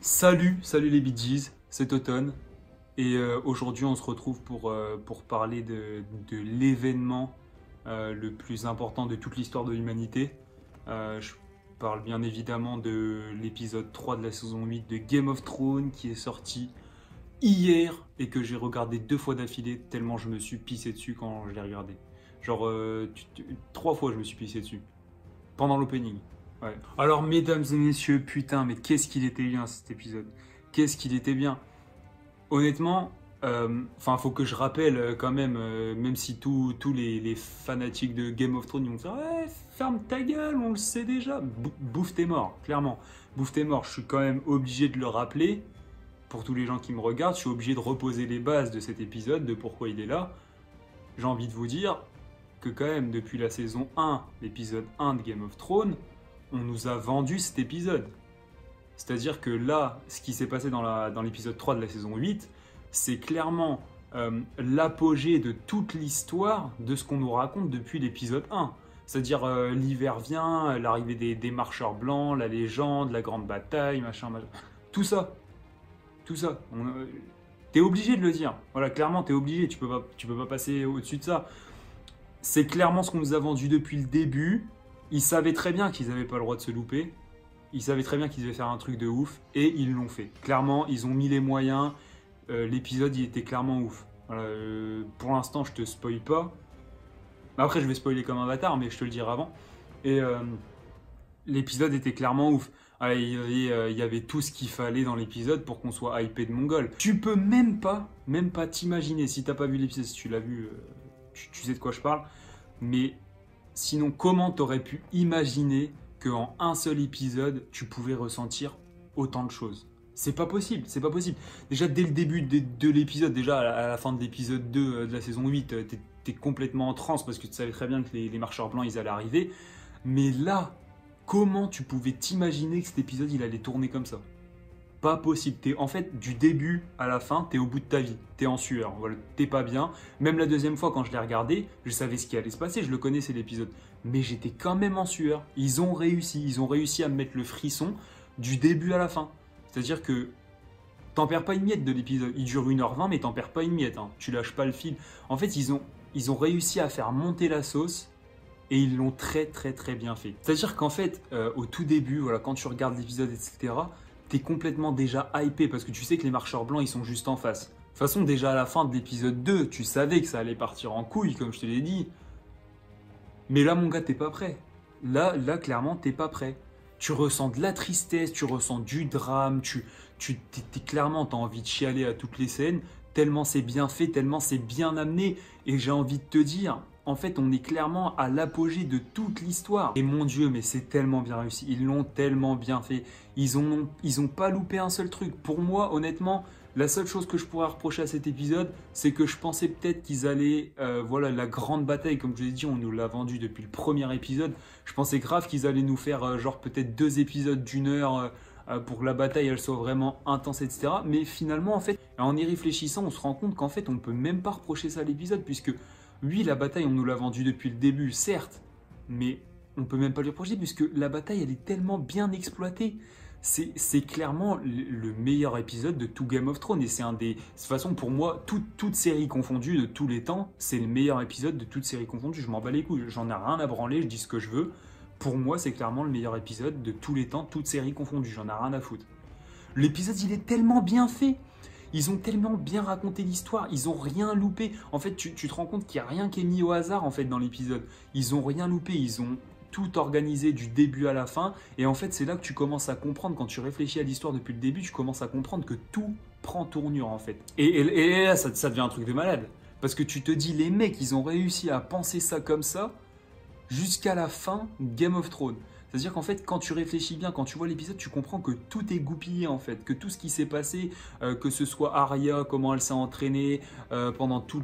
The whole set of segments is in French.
Salut les Bee Gees, c'est Automne et aujourd'hui on se retrouve pour parler de l'événement le plus important de toute l'histoire de l'humanité. Je parle bien évidemment de l'épisode 3 de la saison 8 de Game of Thrones qui est sorti hier et que j'ai regardé 2 fois d'affilée tellement je me suis pissé dessus quand je l'ai regardé. Genre 3 fois je me suis pissé dessus pendant l'opening. Ouais. Alors, mesdames et messieurs, putain, mais qu'est-ce qu'il était bien cet épisode. Qu'est-ce qu'il était bien. Honnêtement, faut que je rappelle quand même, même si tous les fanatiques de Game of Thrones ils vont faire ouais, ferme ta gueule, on le sait déjà. Bouffe tes morts, clairement. Bouffe tes morts, je suis quand même obligé de le rappeler. Pour tous les gens qui me regardent, je suis obligé de reposer les bases de cet épisode, de pourquoi il est là. J'ai envie de vous dire que quand même, depuis la saison 1, l'épisode 1 de Game of Thrones, on nous a vendu cet épisode. C'est-à-dire que là, ce qui s'est passé dans l'épisode 3 de la saison 8, c'est clairement l'apogée de toute l'histoire de ce qu'on nous raconte depuis l'épisode 1. C'est-à-dire l'hiver vient, l'arrivée des marcheurs blancs, la légende, la grande bataille, machin. Tout ça. Tout ça. T'es obligé de le dire. Voilà, clairement, t'es obligé. Tu peux pas passer au-dessus de ça. C'est clairement ce qu'on nous a vendu depuis le début. Ils savaient très bien qu'ils n'avaient pas le droit de se louper. Ils savaient très bien qu'ils devaient faire un truc de ouf. Et ils l'ont fait. Clairement, ils ont mis les moyens. L'épisode, il était clairement ouf. Voilà, pour l'instant, je te spoil pas. Après, je vais spoiler comme un bâtard, mais je te le dirai avant. Et l'épisode était clairement ouf. Il y avait tout ce qu'il fallait dans l'épisode pour qu'on soit hypé de mongol. Tu peux même pas t'imaginer. Si t'as pas vu l'épisode, si tu l'as vu, tu sais de quoi je parle. Mais... sinon, comment t'aurais pu imaginer qu'en un seul épisode, tu pouvais ressentir autant de choses? C'est pas possible, c'est pas possible. Déjà, dès le début de l'épisode, déjà à la fin de l'épisode 2 de la saison 8, t'es complètement en transe parce que tu savais très bien que les marcheurs blancs, ils allaient arriver. Mais là, comment tu pouvais t'imaginer que cet épisode, il allait tourner comme ça? Pas possible. En fait, du début à la fin, t'es au bout de ta vie. T'es en sueur. Voilà, t'es pas bien. Même la deuxième fois, quand je l'ai regardé, je savais ce qui allait se passer. Je le connaissais, l'épisode. Mais j'étais quand même en sueur. Ils ont réussi à me mettre le frisson du début à la fin. C'est-à-dire que t'en perds pas une miette de l'épisode. Il dure 1h20, mais t'en perds pas une miette. Hein. Tu lâches pas le fil. En fait, ils ont réussi à faire monter la sauce. Et ils l'ont très bien fait. C'est-à-dire qu'en fait, au tout début, voilà, quand tu regardes l'épisode, etc., t'es complètement déjà hypé parce que tu sais que les marcheurs blancs, ils sont juste en face. De toute façon, déjà à la fin de l'épisode 2, tu savais que ça allait partir en couille, comme je te l'ai dit. Mais là, mon gars, t'es pas prêt. Là, clairement, t'es pas prêt. Tu ressens de la tristesse, tu ressens du drame, clairement, t'as envie de chialer à toutes les scènes, tellement c'est bien fait, tellement c'est bien amené. Et j'ai envie de te dire... en fait, on est clairement à l'apogée de toute l'histoire. Et mon Dieu, mais c'est tellement bien réussi. Ils l'ont tellement bien fait. Ils ont pas loupé un seul truc. Pour moi, honnêtement, la seule chose que je pourrais reprocher à cet épisode, c'est que je pensais peut-être qu'ils allaient... voilà, la grande bataille, comme je l'ai dit, on nous l'a vendu depuis le premier épisode. Je pensais grave qu'ils allaient nous faire genre peut-être 2 épisodes d'1 heure pour que la bataille, elle soit vraiment intense, etc. Mais finalement, en fait, en y réfléchissant, on se rend compte qu'en fait, on ne peut même pas reprocher ça à l'épisode, puisque... oui, la bataille, on nous l'a vendue depuis le début, certes, mais on peut même pas lui reprocher puisque la bataille, elle est tellement bien exploitée. C'est clairement le meilleur épisode de tout Game of Thrones et c'est un des... de toute façon, pour moi, toute série confondue de tous les temps, c'est le meilleur épisode de toute série confondue. Je m'en bats les couilles, j'en ai rien à branler, je dis ce que je veux. Pour moi, c'est clairement le meilleur épisode de tous les temps, toute série confondue, j'en ai rien à foutre. L'épisode, il est tellement bien fait. Ils ont tellement bien raconté l'histoire, ils ont rien loupé. En fait, tu te rends compte qu'il n'y a rien qui est mis au hasard en fait dans l'épisode. Ils ont rien loupé, ils ont tout organisé du début à la fin. Et en fait, c'est là que tu commences à comprendre, quand tu réfléchis à l'histoire depuis le début, tu commences à comprendre que tout prend tournure en fait. Et là, ça devient un truc de malade. Parce que tu te dis, les mecs, ils ont réussi à penser ça comme ça jusqu'à la fin Game of Thrones. C'est-à-dire qu'en fait, quand tu réfléchis bien, quand tu vois l'épisode, tu comprends que tout est goupillé en fait, que tout ce qui s'est passé, que ce soit Arya, comment elle s'est entraînée pendant tout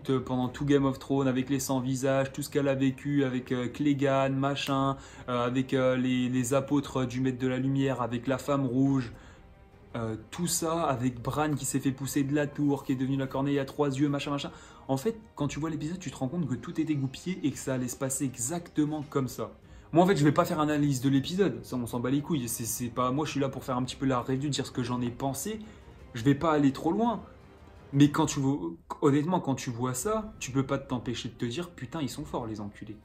Game of Thrones, avec les 100 visages, tout ce qu'elle a vécu avec Clegane, machin, avec les apôtres du Maître de la Lumière, avec la femme rouge. tout ça avec Bran qui s'est fait pousser de la tour, qui est devenu la corneille à 3 yeux, machin, machin. En fait, quand tu vois l'épisode, tu te rends compte que tout est dégoupillé et que ça allait se passer exactement comme ça. Moi, en fait, je vais pas faire analyse de l'épisode, ça, on s'en bat les couilles. C'est pas, moi, je suis là pour faire un petit peu la review, dire ce que j'en ai pensé. Je vais pas aller trop loin. Mais quand tu vois, honnêtement, quand tu vois ça, tu peux pas t'empêcher de te dire, putain, ils sont forts, les enculés.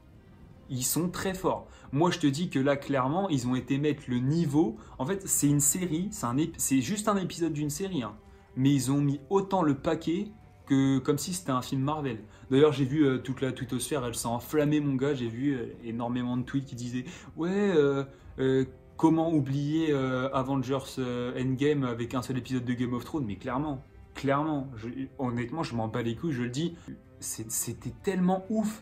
Ils sont très forts. Moi, je te dis que là, clairement, ils ont été mettre le niveau. En fait, c'est une série, c'est juste un épisode d'une série. Hein. Mais ils ont mis autant le paquet que comme si c'était un film Marvel. D'ailleurs, j'ai vu toute la twittosphère, elle s'est enflammée, mon gars. J'ai vu énormément de tweets qui disaient « Ouais, comment oublier Avengers Endgame avec un seul épisode de Game of Thrones ?» Mais clairement, honnêtement, je m'en bats les couilles, je le dis. C'était tellement ouf.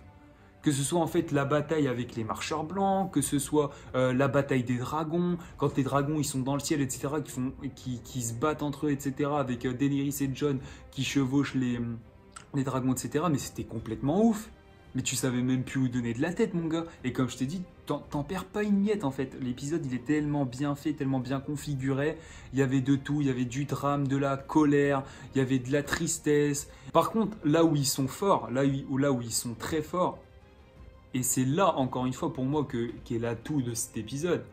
Que ce soit en fait la bataille avec les marcheurs blancs, que ce soit la bataille des dragons, quand les dragons ils sont dans le ciel, etc., qui se battent entre eux, etc., avec Daenerys et Jon qui chevauchent les dragons, etc. Mais c'était complètement ouf. Mais tu savais même plus où donner de la tête, mon gars. Et comme je t'ai dit, t'en perds pas une miette, en fait. L'épisode, il est tellement bien fait, tellement bien configuré. Il y avait de tout, il y avait du drame, de la colère, il y avait de la tristesse. Par contre, là où ils sont forts, là où ils sont très forts, et c'est là, encore une fois, pour moi, qu'est l'atout de cet épisode.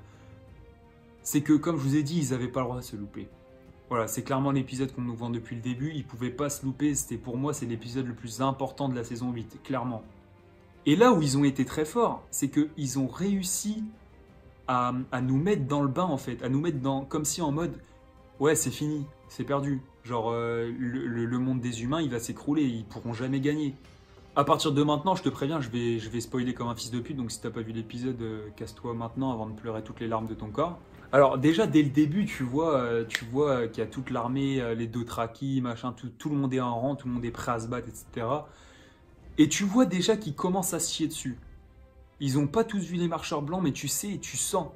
C'est que, comme je vous ai dit, ils n'avaient pas le droit de se louper. Voilà, c'est clairement l'épisode qu'on nous vend depuis le début. Ils ne pouvaient pas se louper. Pour moi, c'est l'épisode le plus important de la saison 8, clairement. Et là où ils ont été très forts, c'est qu'ils ont réussi à nous mettre dans le bain, en fait. À nous mettre comme si en mode, ouais, c'est fini, c'est perdu. Genre, le monde des humains, il va s'écrouler. Ils ne pourront jamais gagner. À partir de maintenant, je te préviens, je vais spoiler comme un fils de pute, donc si t'as pas vu l'épisode, casse-toi maintenant avant de pleurer toutes les larmes de ton corps. Alors déjà, dès le début, tu vois qu'il y a toute l'armée, les Dothraki, machin, tout le monde est en rang, tout le monde est prêt à se battre, etc. Et tu vois déjà qu'ils commencent à se chier dessus. Ils ont pas tous vu les marcheurs blancs, mais tu sais, tu sens,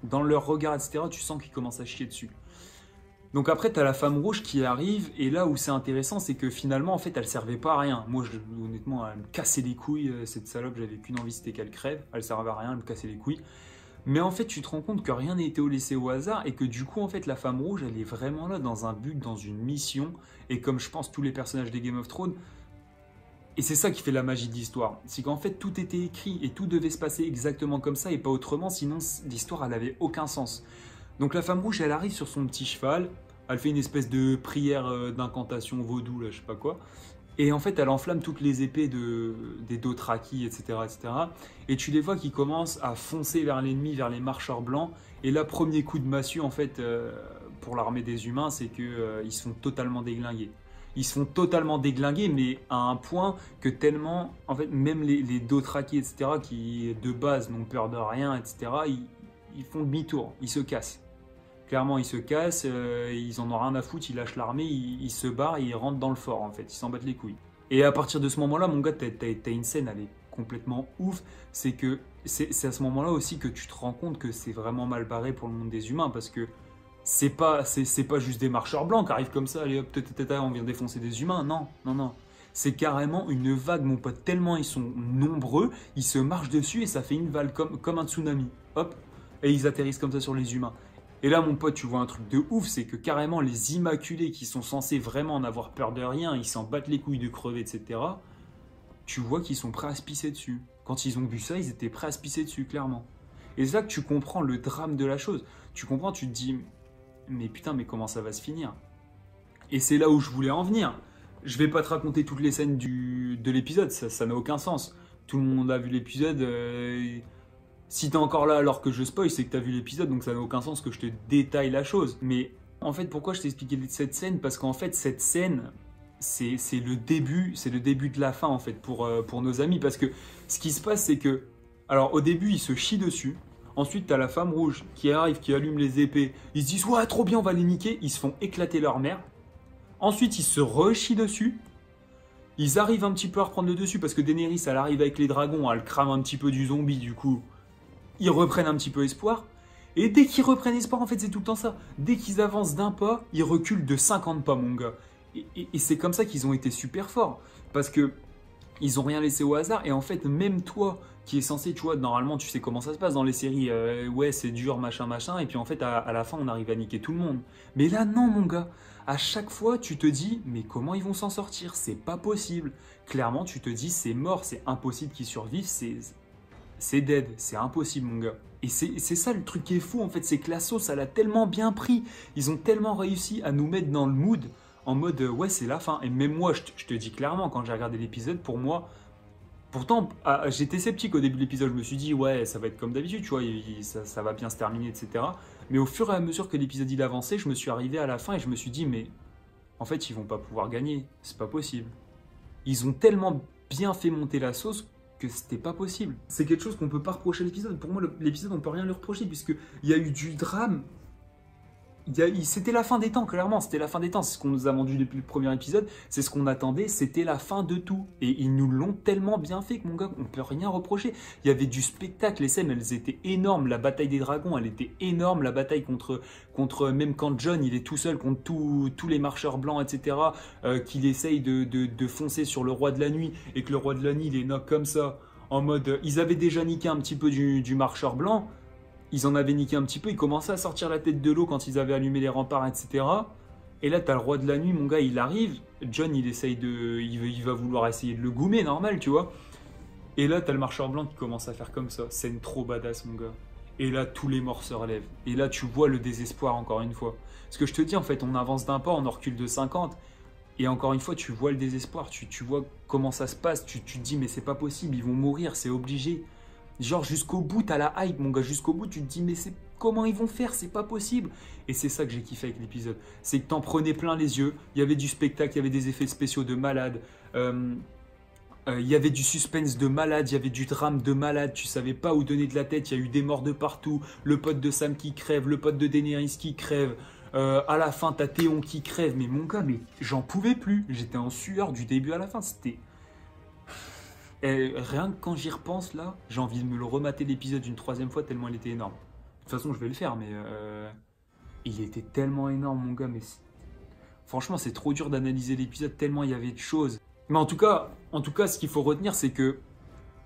dans leur regard, etc., tu sens qu'ils commencent à chier dessus. Donc après, tu as la femme rouge qui arrive, et là où c'est intéressant, c'est que finalement, en fait, elle servait pas à rien. Moi, honnêtement, elle me cassait les couilles, cette salope, j'avais qu'une envie, c'était qu'elle crève. Elle servait à rien, elle me cassait les couilles. Mais en fait, tu te rends compte que rien n'a été laissé au hasard, et que du coup, en fait, la femme rouge, elle est vraiment là dans un but, dans une mission, et comme je pense tous les personnages des Game of Thrones, et c'est ça qui fait la magie de l'histoire. C'est qu'en fait, tout était écrit, et tout devait se passer exactement comme ça, et pas autrement, sinon l'histoire, elle avait aucun sens. Donc la femme rouge, elle arrive sur son petit cheval, elle fait une espèce de prière d'incantation vaudou, là, je sais pas quoi. Et en fait, elle enflamme toutes les épées des Dothraki, etc., etc. Et tu les vois qui commencent à foncer vers l'ennemi, vers les marcheurs blancs. Et là, premier coup de massue, en fait, pour l'armée des humains, c'est qu'ils se font totalement déglinguer. Ils se font totalement déglinguer, mais à un point que tellement, en fait, même les Dothraki, etc., qui de base n'ont peur de rien, etc., ils font demi-tour, ils se cassent. Clairement, ils se cassent, ils en ont rien à foutre, ils lâchent l'armée, ils se barrent et ils rentrent dans le fort, en fait. Ils s'en battent les couilles. Et à partir de ce moment-là, mon gars, t'as une scène, elle est complètement ouf. C'est à ce moment-là aussi que tu te rends compte que c'est vraiment mal barré pour le monde des humains, parce que c'est pas juste des marcheurs blancs qui arrivent comme ça, allez hop, on vient défoncer des humains. Non, non, non. C'est carrément une vague, mon pote. Tellement ils sont nombreux, ils se marchent dessus et ça fait une vague comme un tsunami. Hop, et ils atterrissent comme ça sur les humains. Et là, mon pote, tu vois un truc de ouf, c'est que carrément les Immaculés qui sont censés vraiment n'avoir peur de rien, ils s'en battent les couilles de crever, etc. Tu vois qu'ils sont prêts à se pisser dessus. Quand ils ont vu ça, ils étaient prêts à se pisser dessus, clairement. Et c'est là que tu comprends le drame de la chose. Tu comprends, tu te dis, mais putain, mais comment ça va se finir? Et c'est là où je voulais en venir. Je vais pas te raconter toutes les scènes de l'épisode, ça n'a aucun sens. Tout le monde a vu l'épisode. Si t'es encore là alors que je spoil, c'est que t'as vu l'épisode, donc ça n'a aucun sens que je te détaille la chose. Mais en fait, pourquoi je t'ai expliqué cette scène? Parce qu'en fait, cette scène, c'est le début de la fin, en fait, pour nos amis. Parce que ce qui se passe, c'est que, alors au début, ils se chient dessus. Ensuite, t'as la femme rouge qui arrive, qui allume les épées. Ils se disent, ouais, trop bien, on va les niquer. Ils se font éclater leur mère. Ensuite, ils se rechient dessus. Ils arrivent un petit peu à reprendre le dessus parce que Daenerys, elle arrive avec les dragons, elle crame un petit peu du zombie, du coup. Ils reprennent un petit peu espoir. Et dès qu'ils reprennent espoir, en fait, c'est tout le temps ça. Dès qu'ils avancent d'un pas, ils reculent de 50 pas, mon gars. Et c'est comme ça qu'ils ont été super forts. Parce que ils n'ont rien laissé au hasard. Et en fait, même toi, qui est censé, tu vois, normalement, tu sais comment ça se passe dans les séries. Ouais, c'est dur, machin, machin. Et puis en fait, à la fin, on arrive à niquer tout le monde. Mais là, non, mon gars. À chaque fois, tu te dis, mais comment ils vont s'en sortir? C'est pas possible. Clairement, tu te dis, c'est mort, c'est impossible qu'ils survivent, c'est dead, c'est impossible, mon gars. Et c'est ça le truc qui est fou, en fait, c'est que la sauce, elle a tellement bien pris. Ils ont tellement réussi à nous mettre dans le mood, en mode, ouais, c'est la fin. Et même moi, je te dis clairement, quand j'ai regardé l'épisode, pour moi, pourtant, j'étais sceptique au début de l'épisode. Je me suis dit, ouais, ça va être comme d'habitude, tu vois, ça va bien se terminer, etc. Mais au fur et à mesure que l'épisode il avançait, je me suis arrivé à la fin et je me suis dit, mais en fait, ils vont pas pouvoir gagner. C'est pas possible. Ils ont tellement bien fait monter la sauce que c'était pas possible. C'est quelque chose qu'on peut pas reprocher à l'épisode. Pour moi, l'épisode, on peut rien lui reprocher puisque il y a eu du drame. C'était la fin des temps, clairement, c'était la fin des temps. C'est ce qu'on nous a vendu depuis le premier épisode, c'est ce qu'on attendait, c'était la fin de tout. Et ils nous l'ont tellement bien fait que, mon gars, on peut rien reprocher. Il y avait du spectacle, les scènes, elles étaient énormes. La bataille des dragons, elle était énorme. La bataille contre même quand Jon, il est tout seul contre tous les marcheurs blancs, etc., qu'il essaye de foncer sur le roi de la nuit et que le roi de la nuit, il les knock comme ça, en mode... Ils avaient déjà niqué un petit peu du marcheur blanc. Ils en avaient niqué un petit peu, ils commençaient à sortir la tête de l'eau quand ils avaient allumé les remparts, etc. Et là, t'as le roi de la nuit, mon gars, il arrive. Jon, il va vouloir essayer de le goumer, normal, tu vois. Et là, t'as le marcheur blanc qui commence à faire comme ça. Scène trop badass, mon gars. Et là, tous les morts se relèvent. Et là, tu vois le désespoir, encore une fois. Ce que je te dis, en fait, on avance d'un pas, on en recule de 50. Et encore une fois, tu vois le désespoir. Tu vois comment ça se passe. Tu te dis, mais c'est pas possible, ils vont mourir, c'est obligé. Genre jusqu'au bout, t'as la hype, mon gars, jusqu'au bout, tu te dis, mais comment ils vont faire, c'est pas possible. Et c'est ça que j'ai kiffé avec l'épisode. C'est que t'en prenais plein les yeux, il y avait du spectacle, il y avait des effets spéciaux de malade, il y avait du suspense de malade, il y avait du drame de malade, tu savais pas où donner de la tête, il y a eu des morts de partout, le pote de Sam qui crève, le pote de Daenerys qui crève, à la fin, t'as Théon qui crève, mais mon gars, mais j'en pouvais plus, j'étais en sueur du début à la fin, c'était... Et rien que quand j'y repense là, j'ai envie de me le remater l'épisode une troisième fois tellement il était énorme. De toute façon, je vais le faire, mais il était tellement énorme, mon gars. Mais franchement, c'est trop dur d'analyser l'épisode tellement il y avait de choses. Mais en tout cas, ce qu'il faut retenir, c'est que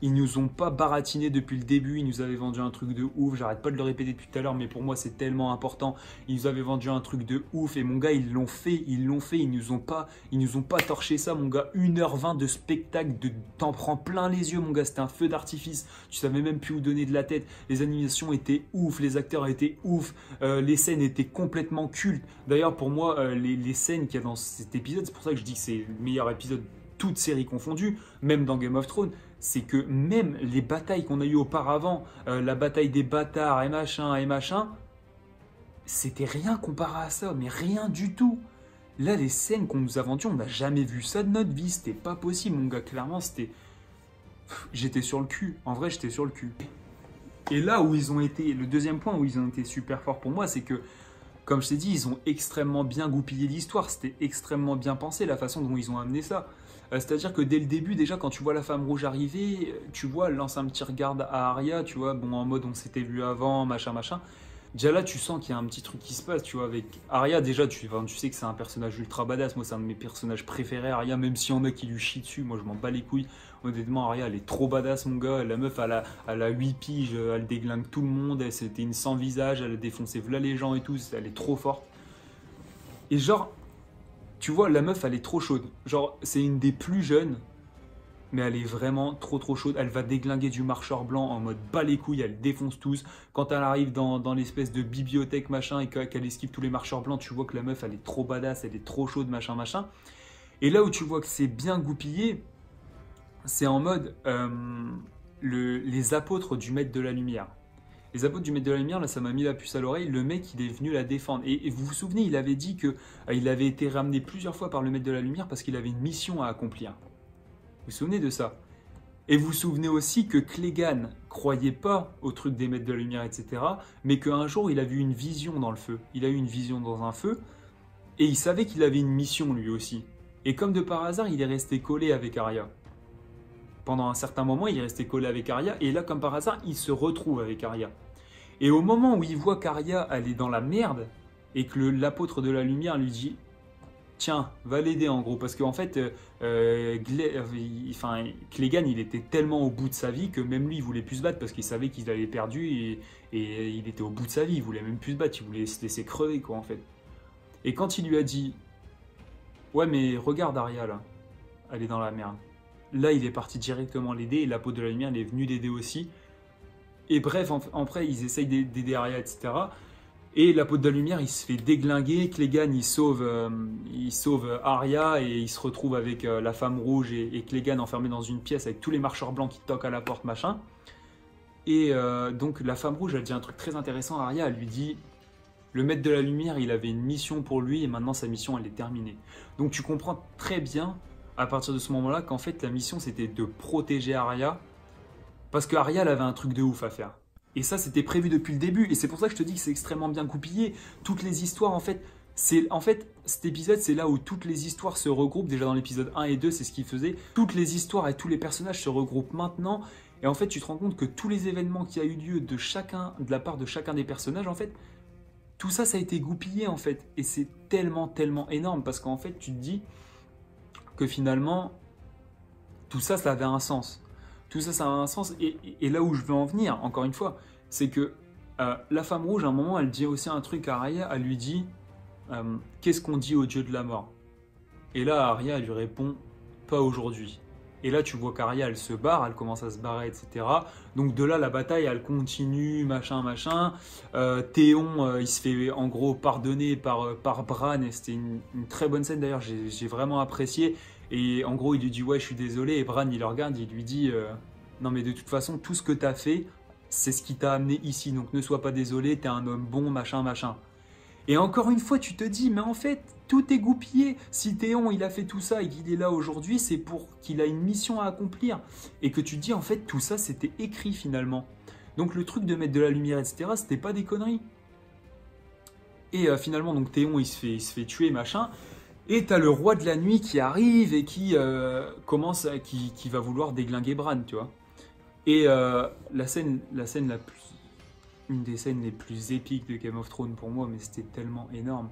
ils nous ont pas baratiné depuis le début, ils nous avaient vendu un truc de ouf, j'arrête pas de le répéter depuis tout à l'heure, mais pour moi c'est tellement important. Ils nous avaient vendu un truc de ouf et mon gars, ils l'ont fait, ils nous ont pas torché ça, mon gars. 1h20 de spectacle, t'en prends plein les yeux, mon gars, c'était un feu d'artifice, tu savais même plus où donner de la tête. Les animations étaient ouf, les acteurs étaient ouf, les scènes étaient complètement cultes. D'ailleurs, pour moi, les scènes qu'il y a dans cet épisode, c'est pour ça que je dis que c'est le meilleur épisode, toutes séries confondues, même dans Game of Thrones, c'est que même les batailles qu'on a eues auparavant, la bataille des bâtards et machin, c'était rien comparé à ça, mais rien du tout. Là, les scènes qu'on nous a vendues, on n'a jamais vu ça de notre vie, c'était pas possible, mon gars, clairement, c'était... J'étais sur le cul, en vrai, j'étais sur le cul. Et là où ils ont été, le deuxième point où ils ont été super forts pour moi, c'est que, comme je t'ai dit, ils ont extrêmement bien goupillé l'histoire, c'était extrêmement bien pensé la façon dont ils ont amené ça. C'est-à-dire que dès le début, déjà, quand tu vois la femme rouge arriver, tu vois, elle lance un petit regard à Arya, tu vois, bon, en mode on s'était vu avant, machin. Déjà là, tu sens qu'il y a un petit truc qui se passe, tu vois, avec Arya, déjà, tu sais que c'est un personnage ultra badass. Moi, c'est un de mes personnages préférés, Arya, même s'il y en a qui lui chient dessus, moi, je m'en bats les couilles. Honnêtement, Arya, elle est trop badass, mon gars. La meuf, elle a 8 piges, elle déglingue tout le monde, c'était une sans visage, elle a défoncé v'là les gens et tout, elle est trop forte. Et genre... Tu vois, la meuf, elle est trop chaude. Genre, c'est une des plus jeunes, mais elle est vraiment trop chaude. Elle va déglinguer du marcheur blanc en mode bas les couilles, elle défonce tous. Quand elle arrive dans l'espèce de bibliothèque, machin, et qu'elle esquive tous les marcheurs blancs, tu vois que la meuf, elle est trop badass, elle est trop chaude, machin. Et là où tu vois que c'est bien goupillé, c'est en mode les apôtres du Maître de la Lumière. Les apôtres du Maître de la Lumière, là, ça m'a mis la puce à l'oreille. Le mec, il est venu la défendre. Et vous vous souvenez, il avait dit qu'il avait été ramené plusieurs fois par le Maître de la Lumière parce qu'il avait une mission à accomplir. Vous vous souvenez de ça? Et vous vous souvenez aussi que Clegane croyait pas au truc des Maîtres de la Lumière, etc. Mais qu'un jour, il a vu une vision dans le feu. Il a eu une vision dans un feu. Et il savait qu'il avait une mission, lui aussi. Et comme de par hasard, il est resté collé avec Arya. Pendant un certain moment, il est resté collé avec Arya. Et là, comme par hasard, il se retrouve avec Arya. Et au moment où il voit qu'Arya, elle est dans la merde, et que l'apôtre de la lumière lui dit tiens, va l'aider en gros. Parce qu'en fait, Clegane, il était tellement au bout de sa vie que même lui, il voulait plus se battre parce qu'il savait qu'il avait perdu et il était au bout de sa vie. Il voulait même plus se battre, il voulait se laisser crever, quoi, en fait. Et quand il lui a dit, ouais, mais regarde Arya là, elle est dans la merde. Là, il est parti directement l'aider et la peau de la lumière, elle est venue l'aider aussi. Et bref, après, ils essayent d'aider Arya, etc. Et la peau de la lumière, il se fait déglinguer. Clegane, il sauve Arya et il se retrouve avec la femme rouge et Clegane enfermé dans une pièce avec tous les marcheurs blancs qui toquent à la porte, machin. Et donc, la femme rouge, elle dit un truc très intéressant à Arya. Elle lui dit, le maître de la lumière, il avait une mission pour lui et maintenant sa mission, elle est terminée. Donc, tu comprends très bien, à partir de ce moment-là, qu'en fait, la mission, c'était de protéger Arya. Parce que Arya, elle avait un truc de ouf à faire. Et ça, c'était prévu depuis le début. Et c'est pour ça que je te dis que c'est extrêmement bien goupillé. Toutes les histoires, en fait, cet épisode, c'est là où toutes les histoires se regroupent. Déjà dans l'épisode 1 et 2, c'est ce qu'il faisait. Toutes les histoires et tous les personnages se regroupent maintenant. Et en fait, tu te rends compte que tous les événements qui a eu lieu de la part de chacun des personnages, en fait, tout ça, ça a été goupillé, en fait. Et c'est tellement, tellement énorme. Parce qu'en fait, tu te dis que finalement, tout ça, ça avait un sens. Tout ça, ça a un sens. Et là où je veux en venir, encore une fois, c'est que la femme rouge, à un moment, elle dit aussi un truc à Arya. Elle lui dit qu'est-ce qu'on dit au dieu de la mort? Et là, Arya, elle lui répond pas aujourd'hui. Et là, tu vois qu'Arya, elle se barre, elle commence à se barrer, etc. Donc de là, la bataille, elle continue, machin, machin. Théon, il se fait en gros pardonner par Bran. Et c'était une très bonne scène d'ailleurs, j'ai vraiment apprécié. Et en gros, il lui dit ouais, je suis désolé. Et Bran, il le regarde, il lui dit non, mais de toute façon, tout ce que tu as fait, c'est ce qui t'a amené ici. Donc ne sois pas désolé, t'es un homme bon, machin, machin. Et encore une fois, tu te dis, mais en fait, tout est goupillé. Si Théon, il a fait tout ça et qu'il est là aujourd'hui, c'est pour qu'il a une mission à accomplir. Et que tu te dis, en fait, tout ça, c'était écrit finalement. Donc le truc de mettre de la lumière, etc., c'était pas des conneries. Et finalement, donc Théon, il se fait tuer, machin. Et t'as le roi de la nuit qui arrive et qui va vouloir déglinguer Bran, tu vois. Et une des scènes les plus épiques de Game of Thrones pour moi, mais c'était tellement énorme.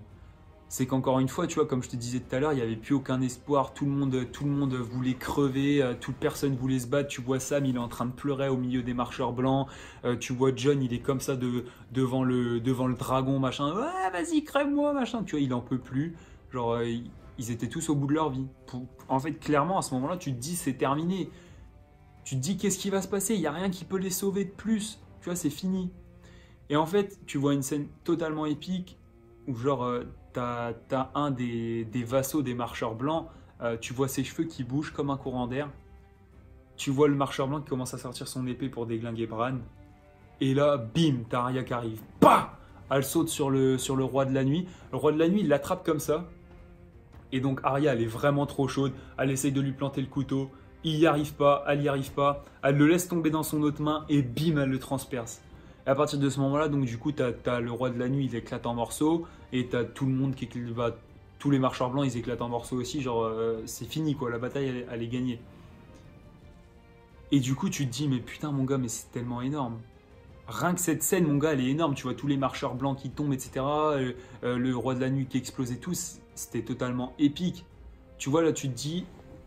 C'est qu'encore une fois, tu vois, comme je te disais tout à l'heure, il n'y avait plus aucun espoir, tout le monde voulait crever, toute personne voulait se battre. Tu vois Sam, il est en train de pleurer au milieu des marcheurs blancs. Tu vois Jon, il est comme ça devant le dragon, machin. Ouais, vas-y, crève-moi, machin. Tu vois, il en peut plus. Genre, ils étaient tous au bout de leur vie. En fait, clairement, à ce moment-là, tu te dis, c'est terminé. Tu te dis, qu'est-ce qui va se passer? Il n'y a rien qui peut les sauver de plus. Tu vois, c'est fini. Et en fait, tu vois une scène totalement épique où genre, t'as un des vassaux des marcheurs blancs, tu vois ses cheveux qui bougent comme un courant d'air. Tu vois le marcheur blanc qui commence à sortir son épée pour déglinguer Bran. Et là, bim, t'as Arya qui arrive. Bah! Elle saute sur le roi de la nuit. Le roi de la nuit, il l'attrape comme ça. Et donc Arya, elle est vraiment trop chaude. Elle essaye de lui planter le couteau. Il n'y arrive pas, elle n'y arrive pas. Elle le laisse tomber dans son autre main et bim, elle le transperce. Et à partir de ce moment-là, donc du coup, t'as le roi de la nuit, il éclate en morceaux, et t'as tout le monde tous les marcheurs blancs, ils éclatent en morceaux aussi. Genre, c'est fini quoi, la bataille, elle est gagnée. Et du coup, tu te dis, mais putain, mon gars, mais c'est tellement énorme. Rien que cette scène, mon gars, elle est énorme. Tu vois tous les marcheurs blancs qui tombent, etc. Le roi de la nuit qui explose et tout, c'était totalement épique. Tu vois, là, tu te dis,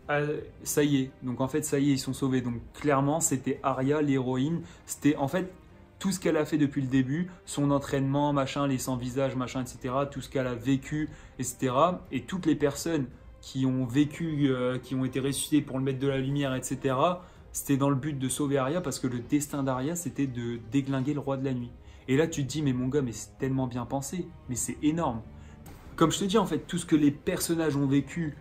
ah, ça y est. Donc en fait, ça y est, ils sont sauvés. Donc clairement, c'était Arya, l'héroïne. C'était en fait tout ce qu'elle a fait depuis le début, son entraînement, machin, les 100 visages, machin, etc. Tout ce qu'elle a vécu, etc. Et toutes les personnes qui ont vécu, qui ont été ressuscitées pour le mettre de la lumière, etc. C'était dans le but de sauver Arya parce que le destin d'Arya, c'était de déglinguer le roi de la nuit. Et là, tu te dis, mais mon gars, mais c'est tellement bien pensé, mais c'est énorme. Comme je te dis, en fait, tout ce que les personnages ont vécu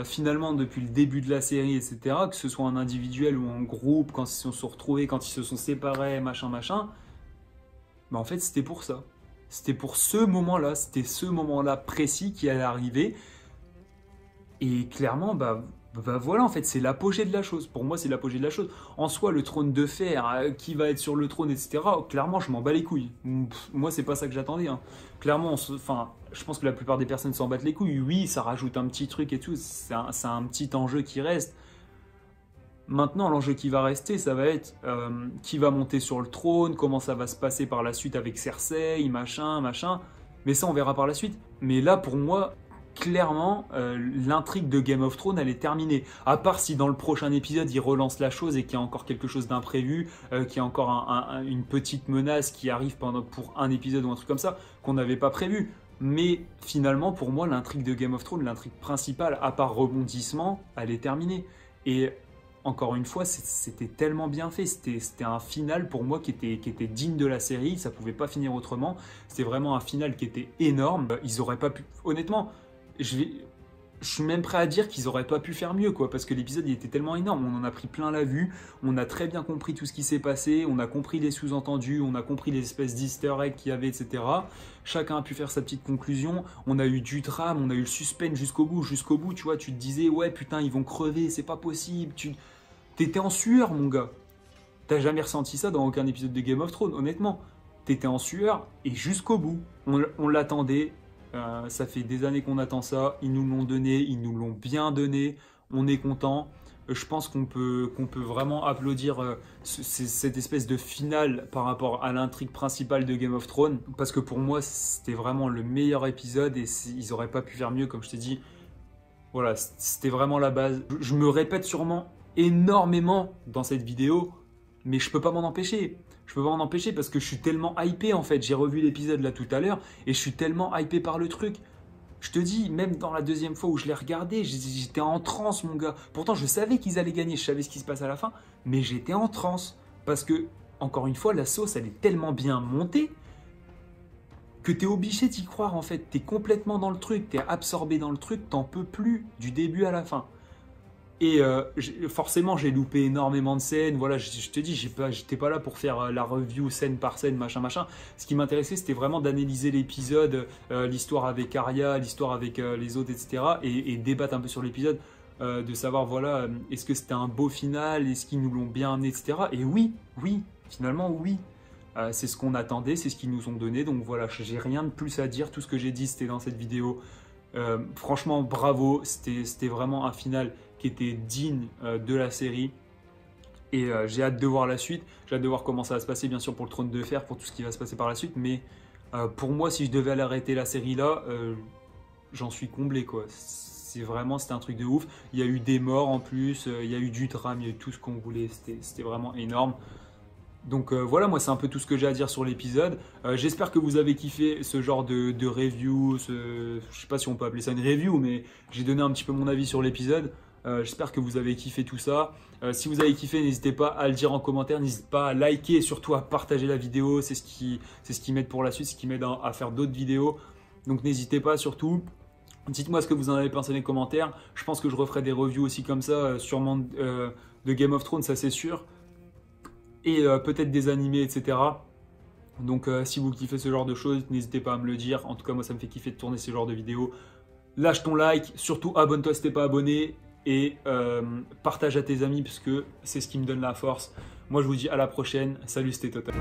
finalement depuis le début de la série, etc., que ce soit en individuel ou en groupe, quand ils se sont retrouvés, quand ils se sont séparés, machin, machin, bah en fait, c'était pour ça. C'était pour ce moment-là, c'était ce moment-là précis qui allait arriver. Et clairement, bah voilà, en fait, c'est l'apogée de la chose. Pour moi, c'est l'apogée de la chose. En soi, le trône de fer, qui va être sur le trône, etc., clairement, je m'en bats les couilles. Moi, c'est pas ça que j'attendais. Hein. Clairement, je pense que la plupart des personnes s'en battent les couilles. Oui, ça rajoute un petit truc et tout. C'est un petit enjeu qui reste. Maintenant, l'enjeu qui va rester, ça va être qui va monter sur le trône, comment ça va se passer par la suite avec Cersei, machin, machin. Mais ça, on verra par la suite. Mais là, pour moi, clairement, l'intrigue de Game of Thrones, elle est terminée. À part si dans le prochain épisode, ils relancent la chose et qu'il y a encore quelque chose d'imprévu, qu'il y a encore une petite menace qui arrive pour un épisode ou un truc comme ça, qu'on n'avait pas prévu. Mais finalement, pour moi, l'intrigue de Game of Thrones, l'intrigue principale, à part rebondissement, elle est terminée. Et encore une fois, c'était tellement bien fait. C'était un final pour moi qui était digne de la série. Ça pouvait pas finir autrement. C'était vraiment un final qui était énorme. Ils auraient pas pu... Honnêtement, je suis même prêt à dire qu'ils auraient pas pu faire mieux, quoi, parce que l'épisode il était tellement énorme. On en a pris plein la vue. On a très bien compris tout ce qui s'est passé. On a compris les sous-entendus. On a compris les espèces d'easter eggs qu'il y avait, etc. Chacun a pu faire sa petite conclusion. On a eu du drame. On a eu le suspense jusqu'au bout. Jusqu'au bout, tu vois, tu te disais, ouais, putain, ils vont crever. C'est pas possible. T'étais en sueur, mon gars. T'as jamais ressenti ça dans aucun épisode de Game of Thrones, honnêtement. T'étais en sueur et jusqu'au bout. On l'attendait. Ça fait des années qu'on attend ça. Ils nous l'ont donné. Ils nous l'ont bien donné. On est content. Je pense qu'on peut vraiment applaudir cette espèce de finale par rapport à l'intrigue principale de Game of Thrones. Parce que pour moi, c'était vraiment le meilleur épisode et ils n'auraient pas pu faire mieux, comme je t'ai dit. Voilà, c'était vraiment la base. Je me répète sûrement énormément dans cette vidéo, mais je peux pas m'en empêcher. Je peux pas m'en empêcher parce que je suis tellement hypé en fait. J'ai revu l'épisode là tout à l'heure et je suis tellement hypé par le truc. Je te dis, même dans la deuxième fois où je l'ai regardé, j'étais en transe, mon gars. Pourtant, je savais qu'ils allaient gagner, je savais ce qui se passe à la fin, mais j'étais en transe parce que, encore une fois, la sauce, elle est tellement bien montée que t'es obligé d'y croire en fait. T'es complètement dans le truc, t'es absorbé dans le truc, t'en peux plus du début à la fin. Et forcément, j'ai loupé énormément de scènes. Voilà, je te dis, j'étais pas là pour faire la review scène par scène, machin, machin. Ce qui m'intéressait, c'était vraiment d'analyser l'épisode, l'histoire avec Arya, l'histoire avec les autres, etc. Et débattre un peu sur l'épisode, de savoir, voilà, est-ce que c'était un beau final, est-ce qu'ils nous l'ont bien amené, etc. Et oui, finalement, oui. C'est ce qu'on attendait, c'est ce qu'ils nous ont donné. Donc voilà, j'ai rien de plus à dire. Tout ce que j'ai dit, c'était dans cette vidéo. Franchement, bravo. C'était vraiment un final qui était digne de la série. Et j'ai hâte de voir la suite. J'ai hâte de voir comment ça va se passer, bien sûr, pour le Trône de Fer, pour tout ce qui va se passer par la suite. Mais pour moi, si je devais aller arrêter la série là, j'en suis comblé, quoi. C'était un truc de ouf. Il y a eu des morts en plus, il y a eu du drame, il y a eu tout ce qu'on voulait. C'était vraiment énorme. Donc voilà, moi c'est un peu tout ce que j'ai à dire sur l'épisode. J'espère que vous avez kiffé ce genre de review. Je sais pas si on peut appeler ça une review, mais j'ai donné un petit peu mon avis sur l'épisode. J'espère que vous avez kiffé tout ça. Si vous avez kiffé, n'hésitez pas à le dire en commentaire. N'hésitez pas à liker et surtout à partager la vidéo. C'est ce qui m'aide pour la suite, c'est ce qui m'aide à faire d'autres vidéos. Donc n'hésitez pas surtout. Dites-moi ce que vous en avez pensé dans les commentaires. Je pense que je referai des reviews aussi comme ça, sûrement de Game of Thrones, ça c'est sûr. Et peut-être des animés, etc. Donc si vous kiffez ce genre de choses, n'hésitez pas à me le dire. En tout cas, moi ça me fait kiffer de tourner ce genre de vidéos. Lâche ton like, surtout abonne-toi si t'es pas abonné. Et partage à tes amis parce que c'est ce qui me donne la force. Moi je vous dis à la prochaine. Salut, c'était Total.